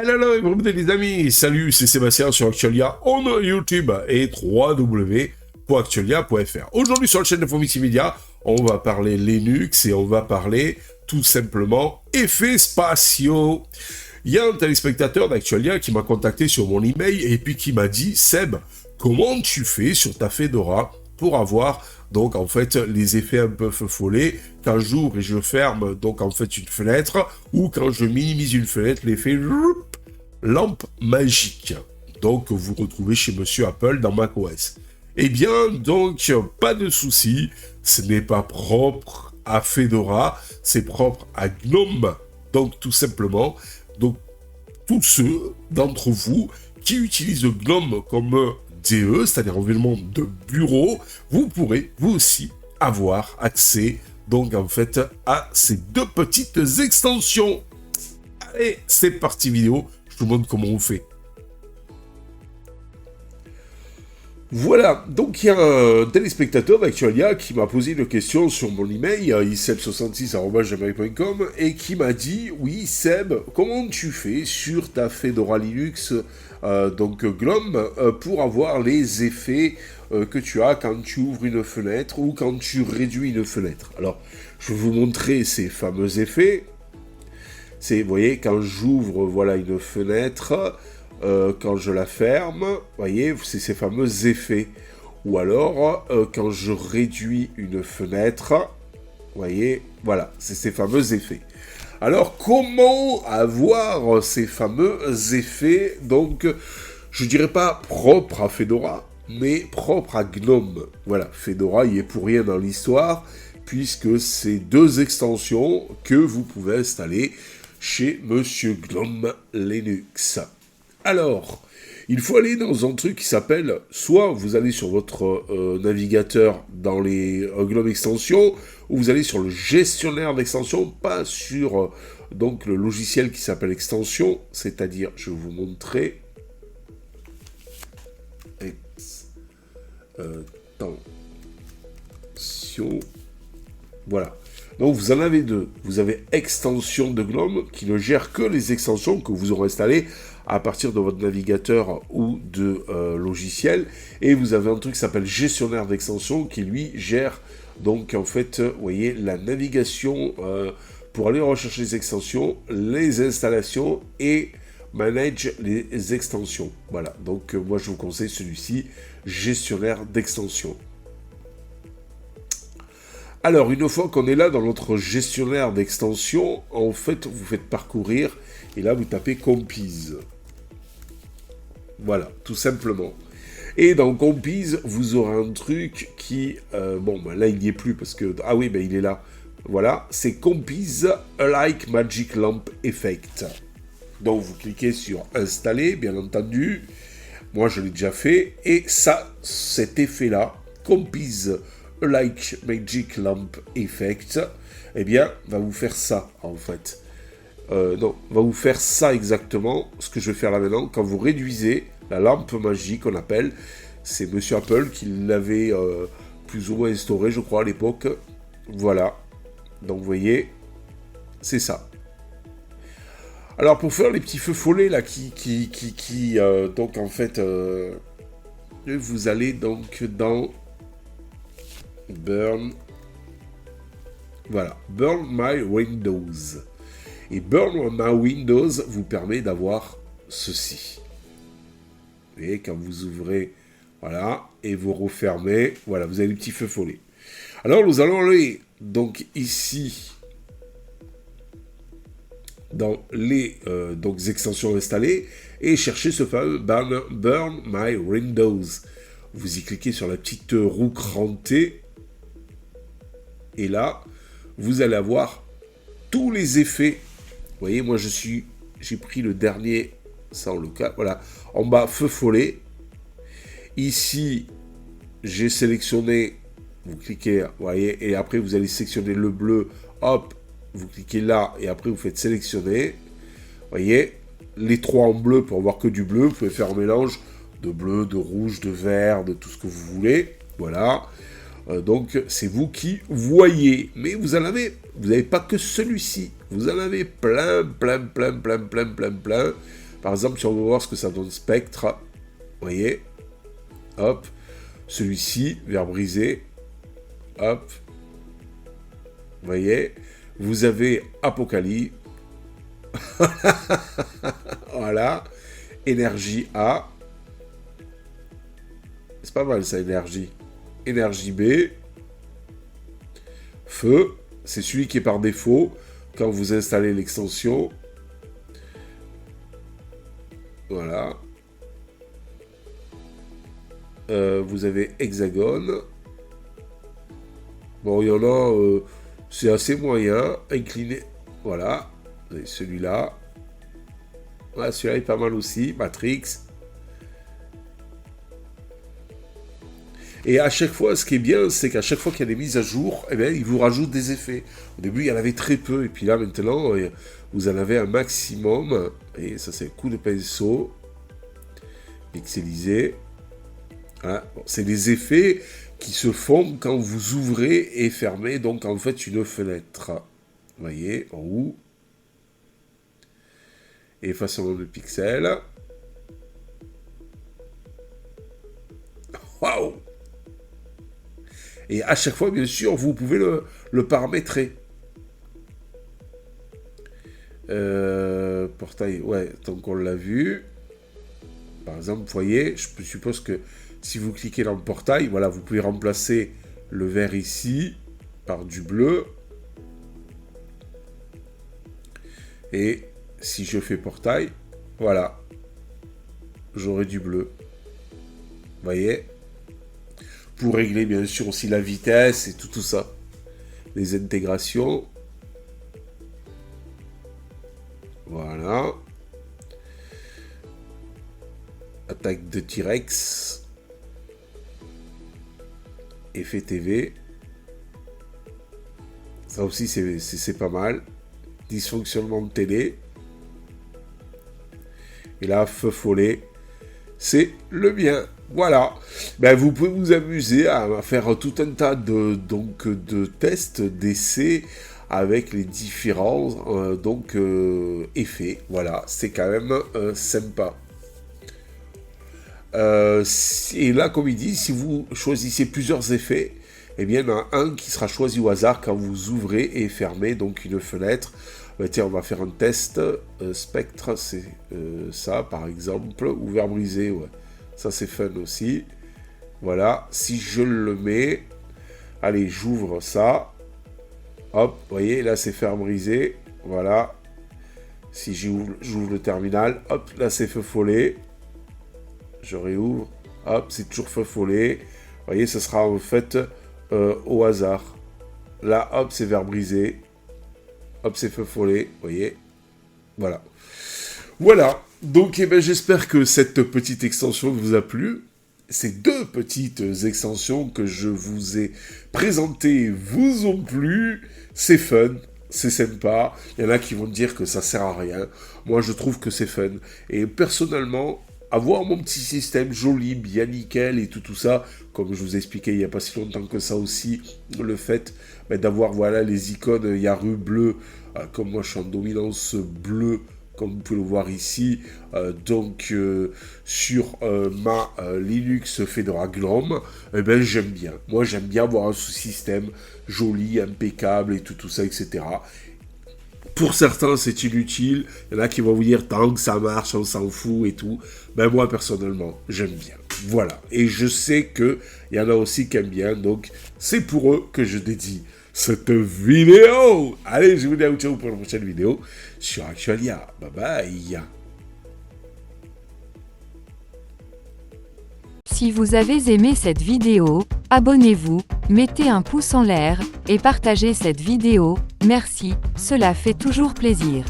Hello, bienvenue les amis, salut, c'est Sébastien sur Actualia, on a YouTube et www.actualia.fr. Aujourd'hui sur la chaîne de Media, on va parler Linux et on va parler tout simplement effets spatiaux. Il y a un téléspectateur d'Actualia qui m'a contacté sur mon email et puis qui m'a dit « Seb, comment tu fais sur ta Fedora pour avoir donc en fait les effets un peu folés quand j'ouvre et je ferme donc en fait une fenêtre ou quand je minimise une fenêtre, l'effet lampe magique. Donc vous retrouvez chez Monsieur Apple dans macOS. Eh bien donc pas de souci, ce n'est pas propre à Fedora, c'est propre à GNOME. Donc tout simplement, donc tous ceux d'entre vous qui utilisent GNOME comme DE, c'est-à-dire environnement de bureau, vous pourrez vous aussi avoir accès donc en fait à ces deux petites extensions. Allez, c'est parti vidéo, je vous montre comment on fait. Voilà, donc il y a un téléspectateur d'Actualia qui m'a posé une question sur mon email, iseb66@gmail.com, et qui m'a dit « Oui, Seb, comment tu fais sur ta Fedora Linux, donc GNOME, pour avoir les effets que tu as quand tu ouvres une fenêtre ou quand tu réduis une fenêtre ?» Alors, je vais vous montrer ces fameux effets. C'est, vous voyez, quand j'ouvre, voilà, une fenêtre... quand je la ferme, vous voyez, c'est ces fameux effets. Ou alors, quand je réduis une fenêtre, vous voyez, voilà, c'est ces fameux effets. Alors, comment avoir ces fameux effets? Donc, je dirais pas propre à Fedora, mais propre à GNOME. Voilà, Fedora, il est pour rien dans l'histoire, puisque c'est deux extensions que vous pouvez installer chez Monsieur GNOME Linux. Alors, il faut aller dans un truc qui s'appelle, soit vous allez sur votre navigateur dans les GNOME extensions, ou vous allez sur le gestionnaire d'extensions, pas sur donc le logiciel qui s'appelle extension, c'est-à-dire, je vais vous montrer, extension, voilà. Donc vous en avez deux. Vous avez extension de GNOME qui ne gère que les extensions que vous aurez installées à partir de votre navigateur ou de logiciel. Et vous avez un truc qui s'appelle gestionnaire d'extension qui lui gère donc en fait, vous voyez, la navigation pour aller rechercher les extensions, les installations et manage les extensions. Voilà, donc moi je vous conseille celui-ci, gestionnaire d'extension. Alors, une fois qu'on est là dans notre gestionnaire d'extension, en fait, vous faites parcourir, et là, vous tapez Compiz. Voilà, tout simplement. Et dans Compiz, vous aurez un truc qui... bon, ben là, il n'y est plus, parce que... Ah oui, ben il est là. Voilà, c'est Compiz Like Magic Lamp Effect. Donc, vous cliquez sur Installer, bien entendu. Moi, je l'ai déjà fait. Et ça, cet effet-là, Compiz Like Magic Lamp Effect, eh bien, va vous faire ça, en fait. Non, va vous faire ça exactement, ce que je vais faire là maintenant. Quand vous réduisez la lampe magique, on appelle, c'est Monsieur Apple qui l'avait plus ou moins instauré, je crois, à l'époque. Voilà. Donc, vous voyez, c'est ça. Alors, pour faire les petits feux follets, là, donc, en fait, vous allez donc dans... Burn, voilà, Burn My Windows. Et Burn My Windows vous permet d'avoir ceci. Vous voyez, quand vous ouvrez, voilà, et vous refermez, voilà, vous avez le petit feu follet. Alors, nous allons aller, donc, ici, dans les donc, extensions installées, et chercher ce fameux Burn My Windows. Vous y cliquez sur la petite roue crantée, et là, vous allez avoir tous les effets. Vous voyez, moi, j'ai pris le dernier, ça en le cas, voilà, en bas, feu follet. Ici, j'ai sélectionné, vous cliquez, vous voyez, et après, vous allez sélectionner le bleu, hop, vous cliquez là, et après, vous faites sélectionner. Vous voyez, les trois en bleu pour avoir que du bleu. Vous pouvez faire un mélange de bleu, de rouge, de vert, de tout ce que vous voulez. Voilà. Donc, c'est vous qui voyez. Mais vous n'avez pas que celui-ci. Vous en avez plein. Par exemple, si on veut voir ce que ça donne spectre, vous voyez, hop, celui-ci, verre brisé, hop, vous voyez, vous avez Apocalypse, voilà, énergie A, c'est pas mal ça, énergie, énergie B, feu, c'est celui qui est par défaut quand vous installez l'extension, voilà, vous avez hexagone, bon il y en a, c'est assez moyen, incliné, voilà, vous avez celui-là, ouais, celui-là est pas mal aussi, Matrix. Et à chaque fois, ce qui est bien, c'est qu'à chaque fois qu'il y a des mises à jour, eh bien, ils vous rajoutent des effets. Au début, il y en avait très peu, et puis là, maintenant, vous en avez un maximum. Et ça, c'est coup de pinceau, pixelisé. Hein. Bon, c'est des effets qui se font quand vous ouvrez et fermez, donc en fait, une fenêtre. Vous voyez, en haut. Effacement de pixels. Waouh! Et à chaque fois, bien sûr, vous pouvez le paramétrer. Portail, ouais, donc on l'a vu. Par exemple, vous voyez, je suppose que si vous cliquez dans le portail, voilà, vous pouvez remplacer le vert ici par du bleu. Et si je fais portail, voilà, j'aurai du bleu. Vous voyez ? Pour régler bien sûr aussi la vitesse et tout ça. Les intégrations. Voilà. Attaque de T-Rex. Effet TV. Ça aussi c'est pas mal. Dysfonctionnement de télé. Et là, feu follet. C'est le mien. Voilà, ben, vous pouvez vous amuser à faire tout un tas de tests, d'essais avec les différents effets. Voilà, c'est quand même sympa. Et là, comme il dit, si vous choisissez plusieurs effets, eh bien, il y en a un qui sera choisi au hasard quand vous ouvrez et fermez donc une fenêtre. Ben, tiens, on va faire un test. Spectre, c'est ça, par exemple. Ouvert brisé, ouais. Ça, c'est fun aussi. Voilà. Si je le mets... Allez, j'ouvre ça. Hop, vous voyez, là, c'est fer brisé. Voilà. Si j'ouvre le terminal, hop, là, c'est feu follet. Je réouvre. Hop, c'est toujours feu follet. Vous voyez, ce sera en fait au hasard. Là, hop, c'est verre brisé. Hop, c'est feu follet. Vous voyez. Voilà. Voilà. Donc, eh ben, j'espère que cette petite extension vous a plu. Ces deux petites extensions que je vous ai présentées vous ont plu. C'est fun, c'est sympa. Il y en a qui vont dire que ça sert à rien. Moi, je trouve que c'est fun. Et personnellement, avoir mon petit système joli, bien nickel et tout ça, comme je vous ai expliqué il n'y a pas si longtemps que ça aussi, le fait d'avoir voilà, les icônes Yaru bleu, comme moi je suis en dominance bleue, comme vous pouvez le voir ici, sur ma Linux Fedora GNOME, eh ben, j'aime bien. Moi, j'aime bien avoir un sous-système joli, impeccable et tout ça, etc. Pour certains, c'est inutile. Il y en a qui vont vous dire, tant que ça marche, on s'en fout et tout. Ben, moi, personnellement, j'aime bien. Voilà. Et je sais qu'il y en a aussi qui aiment bien. Donc, c'est pour eux que je dédie cette vidéo. Allez, je vous dis à ciao pour la prochaine vidéo sur Actualia. Bye bye. Si vous avez aimé cette vidéo, abonnez-vous, mettez un pouce en l'air et partagez cette vidéo. Merci, cela fait toujours plaisir.